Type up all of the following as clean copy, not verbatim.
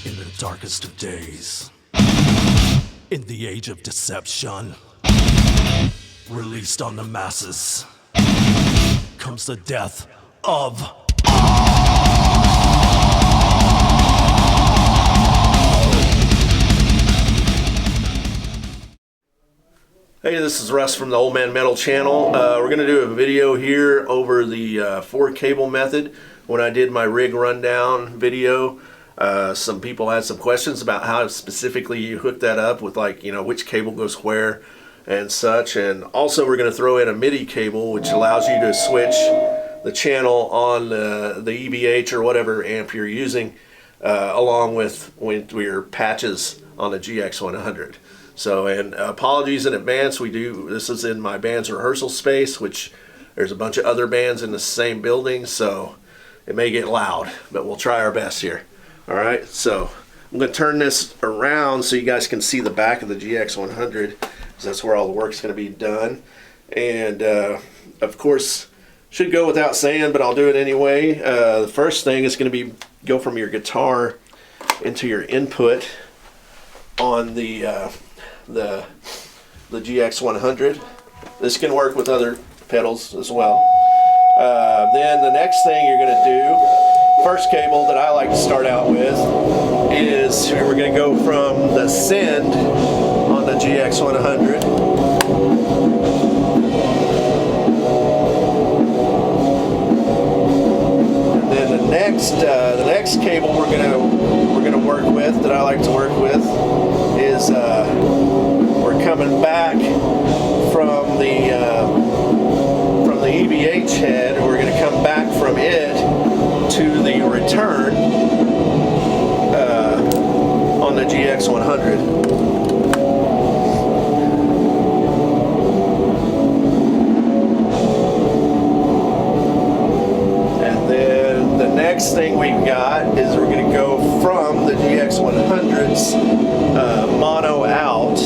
In the darkest of days, in the age of deception, released on the masses, comes the death of Hey, this is Russ from the Old Man Metal channel. We're going to do a video here over the 4-cable method. When I did my rig rundown video, some people had some questions about how specifically you hook that up with, like, you know, which cable goes where and such. And also we're going to throw in a MIDI cable, which allows you to switch the channel on the EVH or whatever amp you're using, along with your patches on the GX-100. So, and apologies in advance, this is in my band's rehearsal space, which there's a bunch of other bands in the same building, so it may get loud, but we'll try our best here. All right, so I'm going to turn this around so you guys can see the back of the GX-100, because that's where all the work's going to be done. And of course, should go without saying, but I'll do it anyway. The first thing is going to be go from your guitar into your input on the GX-100. This can work with other pedals as well. Then the next thing you're going to do, first cable that I like to start out with, is we're going to go from the send on the GX-100. And then the next cable we're going to work with, that I like to work with, is we're coming back from the EVH head. We're going to come back from it to the return on the GX-100. And then the next thing we've got is we're going to go from the GX-100's mono out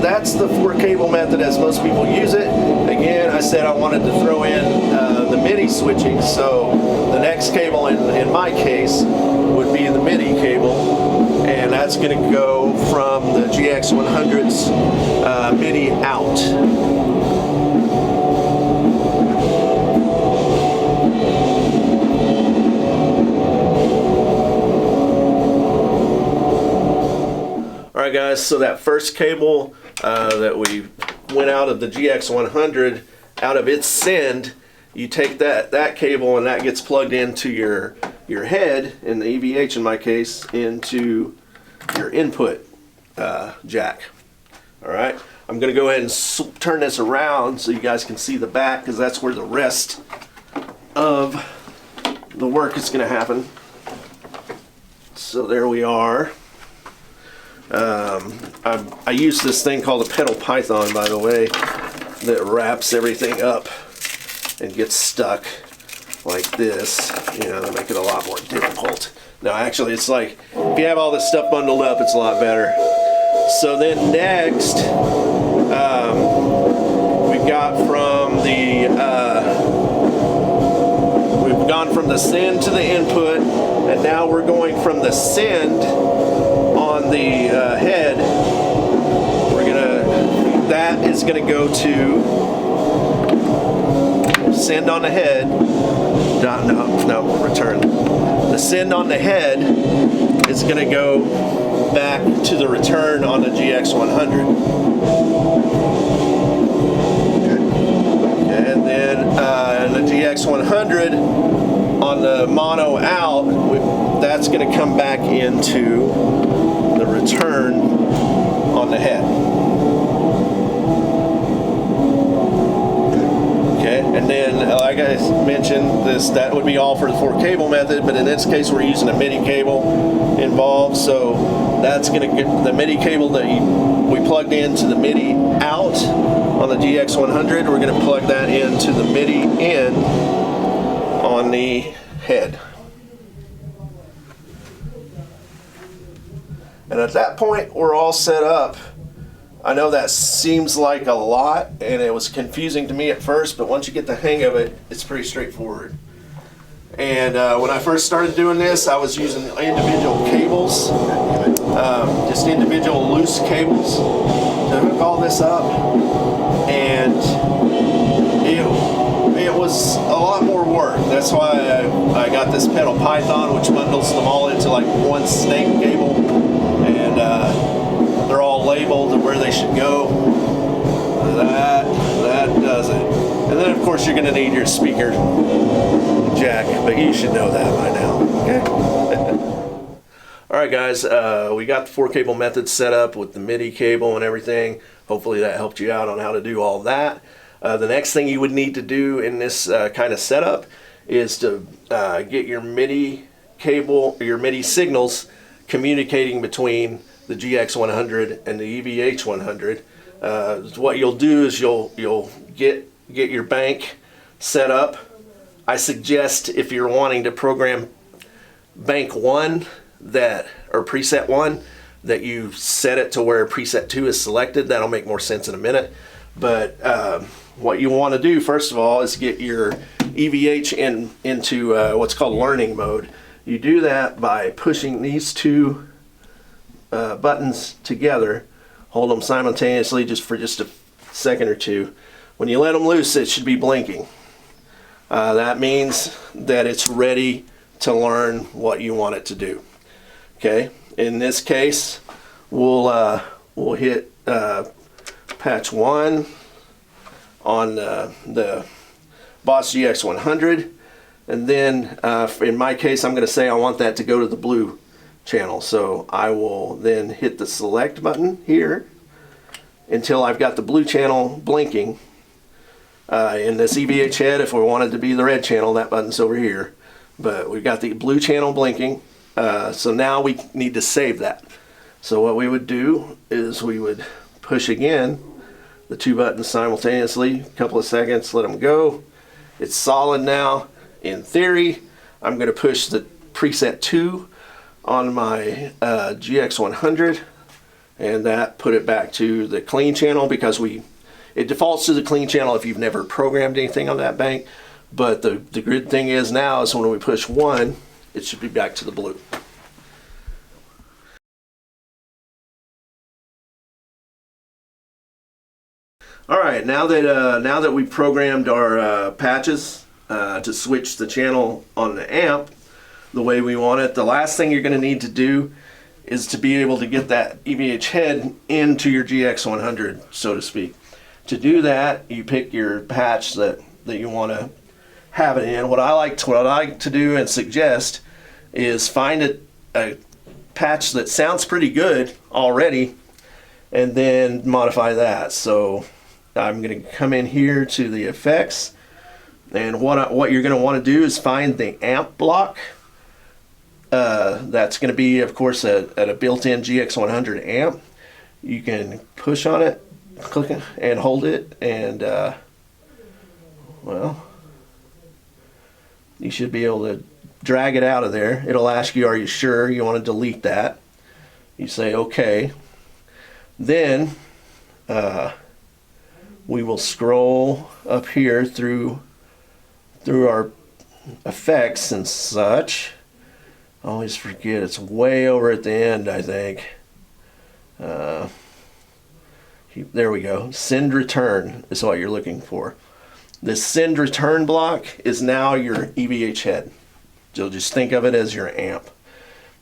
that's the 4-cable method as most people use it. Again, I said I wanted to throw in the MIDI switching, so the next cable in my case would be the MIDI cable, and that's going to go from the GX-100's MIDI out. Alright guys, so that first cable that we went out of the GX-100, out of its send, you take that cable and that gets plugged into your head, in the EVH in my case, into your input jack. Alright, I'm going to go ahead and turn this around so you guys can see the back, because that's where the rest of the work is going to happen. So there we are. I use this thing called a pedal python, by the way, that wraps everything up and gets stuck like this, you know, to make it a lot more difficult. Now actually it's like, if you have all this stuff bundled up, it's a lot better. So then next, we've gone from the send to the input, and now we're going from the send on the head. That is going to go to send on the head. Return. The send on the head is going to go back to the return on the GX-100. And then the GX-100 on the mono out, that's going to come back into the return on the head. Okay, and then like I mentioned, that would be all for the 4-cable method, but in this case we're using a MIDI cable involved, so that's going to get the MIDI cable that we plugged into the MIDI out on the GX-100. We're going to plug that into the MIDI in on the head. And at that point, we're all set up I know that seems like a lot, and it was confusing to me at first, but once you get the hang of it, it's pretty straightforward. And when I first started doing this, I was using individual cables, just individual loose cables to hook all this up, and it was a lot more work. That's why I got this pedal Python, which bundles them all into like one snake cable, and they're all labeled and where they should go. That does it. And then of course you're going to need your speaker jack, but you should know that by now. Okay. All right, guys. We got the 4-cable method set up with the MIDI cable and everything. Hopefully that helped you out on how to do all that. The next thing you would need to do in this kind of setup is to get your MIDI cable, your MIDI signals communicating between the GX100 and the EVH100. What you'll do is you'll get your bank set up. I suggest if you're wanting to program bank 1 or preset 1, that you set it to where preset 2 is selected. That'll make more sense in a minute. But what you want to do first of all is get your EVH into what's called learning mode. You do that by pushing these two buttons together, hold them simultaneously just for a second or two. When you let them loose, it should be blinking. That means that it's ready to learn what you want it to do. Okay. In this case, we'll hit patch 1 on the Boss GX-100, and then in my case, I'm going to say I want that to go to the blue channel. So I will then hit the select button here until I've got the blue channel blinking. In this EVH head, if we wanted to be the red channel, that button's over here. But we've got the blue channel blinking. So now we need to save that. So what we would do is we would push again the two buttons simultaneously, a couple of seconds, let them go. It's solid now. In theory, I'm going to push the preset 2 on my GX100, and that put it back to the clean channel, because it defaults to the clean channel if you've never programmed anything on that bank. But the good thing is now is when we push 1, it should be back to the blue. All right, now that we've programmed our patches to switch the channel on the amp the way we want it, the last thing you're going to need to do is to be able to get that EVH head into your GX100, so to speak. To do that, you pick your patch that you want to have it in. What I like to do and suggest is find a patch that sounds pretty good already, and then modify that. So I'm going to come in here to the effects, and what you're going to want to do is find the amp block. That's going to be, of course, at a built-in GX100 amp. You can push on it, click it, and hold it, and well, you should be able to drag it out of there. It'll ask you, are you sure you want to delete that? You say okay. Then we will scroll up here through our effects and such. I always forget, it's way over at the end, I think. There we go. Send return is what you're looking for. This send return block is now your EVH head. You'll just think of it as your amp.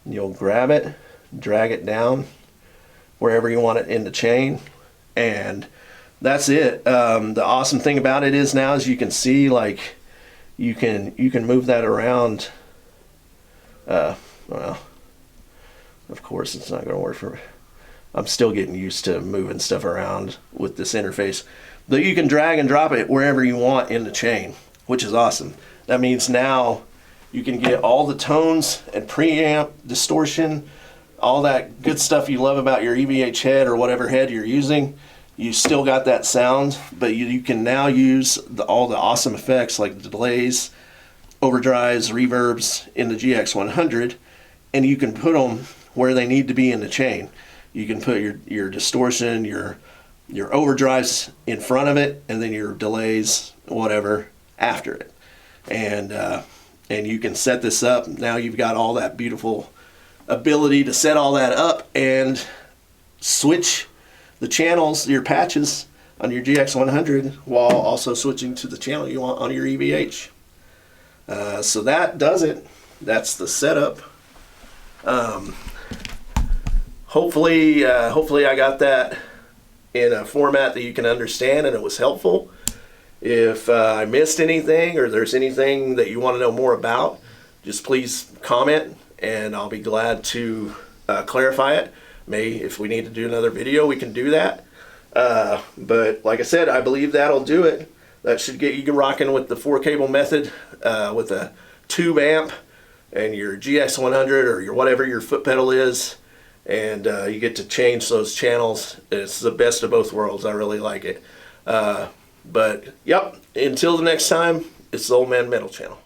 You'll grab it, drag it down wherever you want it in the chain, and that's it. The awesome thing about it is now, as you can see, like you can move that around. Well, of course it's not going to work for me. I'm still getting used to moving stuff around with this interface. But you can drag and drop it wherever you want in the chain, which is awesome. That means now you can get all the tones and preamp, distortion, all that good stuff you love about your EVH head or whatever head you're using. You still got that sound, but you can now use all the awesome effects like the delays, overdrives, reverbs in the GX100, and you can put them where they need to be in the chain. You can put your distortion, your your overdrives in front of it, and then your delays, whatever, after it. And you can set this up. Now you've got all that beautiful ability to set all that up and switch the channels, your patches on your GX100, while also switching to the channel you want on your EVH. So that does it. That's the setup. Hopefully I got that in a format that you can understand and it was helpful. If I missed anything or there's anything that you want to know more about, just please comment and I'll be glad to clarify it. If we need to do another video, we can do that. But like I said, I believe that'll do it. That should get you rocking with the 4-cable method with a tube amp and your GX100 or your whatever your foot pedal is. And you get to change those channels. It's the best of both worlds. I really like it. But yep, until the next time, it's the Old Man Metal Channel.